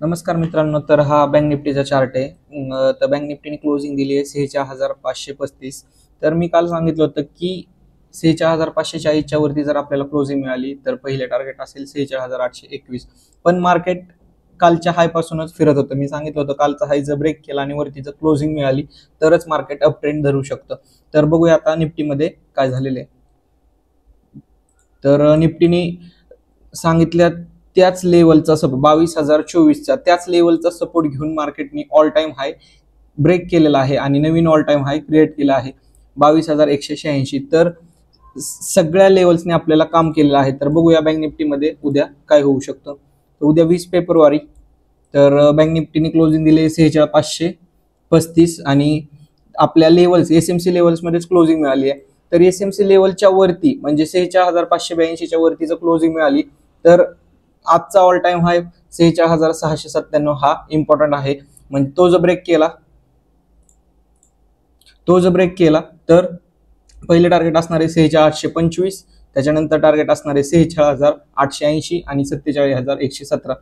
नमस्कार मित्रांनो, तर हा बँक निफ्टीचा चार्ट आहे। तर बँक निफ्टीने क्लोजिंग दिली आहे 46,535। तर मी काल सांगितलं होतं की 46,540च्या वरती जर आपल्याला क्लोजिंग मिळाली तर पहिले टार्गेट असेल 46,821। पण मार्केट कालच्या हाय पासूनच फिरत होतं। मी सांगितलं होतं कालचा हाय जर ब्रेक केला आणि वरती जर क्लोजिंग मिळाली तरच मार्केट अप ट्रेंड धरू शकतं। तर बघूया आता निफ्टीमध्ये काय झालेलं आहे। तर निफ्टीने सांगितल्या त्याच लेवलचा 22,024चा त्याच लेवलचा सपोर्ट घेऊन मार्केटने ऑल टाइम हाय ब्रेक केलेला आहे आणि नवीन ऑल टाइम हाय क्रिएट केला आहे 22,186। तर सगळ्या लेवल्सने आपल्याला काम केलेलं आहे। तर बघूया बँक निफ्टीमध्ये उद्या काय होऊ शकतं। तर उद्या 20 फेब्रुवारी तर बँक निफ्टीने क्लोजिंग दिले 46,535 आणि आपल्या लेवल्स एसएमसी लेवल्समध्येच क्लोजिंग मिळाली आहे। तर एसएमसी लेवलच्या वरती म्हणजे 46,582च्या वरती जर क्लोजिंग मिळाली तर आजचा ऑल टाइम हाय 46,697 हा इम्पॉर्टंट आहे। म्हणजे तो जर ब्रेक केला तर पहिले टार्गेट असणारे 46,825, त्याच्यानंतर टार्गेट असणारे 46,880 आणि 47,117।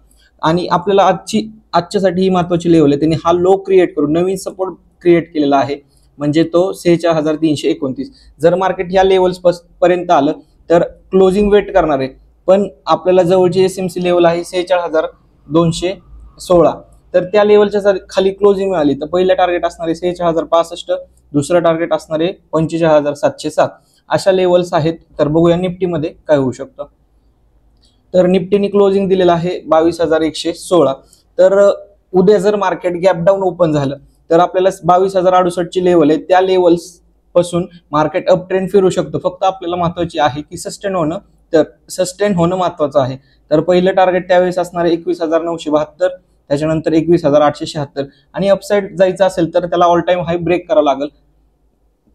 आणि आपल्याला आजच्यासाठी ही महत्वाची लेवल आहे, त्यांनी हा लो क्रिएट करून नवीन सपोर्ट क्रिएट केलेला आहे म्हणजे तो 46,329। जर मार्केट ह्या लेवल्स पर्यंत आलं तर क्लोजिंग वेट करणार आहे, पण आपल्याला जवळची एसएमसी लेवल आहे 46,216। तर त्या लेवलच्या खाली क्लोजिंग मिळाली तर पहिलं टार्गेट असणारे 46,065, दुसरं टार्गेट असणारे 45,707। अशा लेवल्स आहेत। तर बघूया निफ्टीमध्ये काय होऊ शकतं। तर निफ्टीने क्लोजिंग दिलेलं आहे 22,116। तर उद्या जर मार्केट गॅप डाऊन ओपन झालं तर आपल्याला 22,068ची लेवल आहे, त्या लेवल्स पासून मार्केट अप ट्रेंड फिरू शकतं। फक्त आपल्याला महत्वाची आहे की सस्टेन होणं महत्वाचं आहे। तर पहिलं टार्गेट त्यावेळेस असणार आहे 21,972, त्याच्यानंतर 21,876 आणि अपसाइड जायचं असेल तर त्याला ऑल टाइम हाय ब्रेक करावं लागेल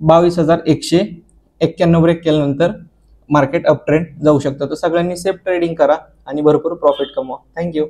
22,191 ब्रेक केल्यानंतर मार्केट अप ट्रेंड जाऊ शकतं। तर सगळ्यांनी सेफ ट्रेडिंग करा आणि भरपूर प्रॉफिट कमवा। थँक्यू।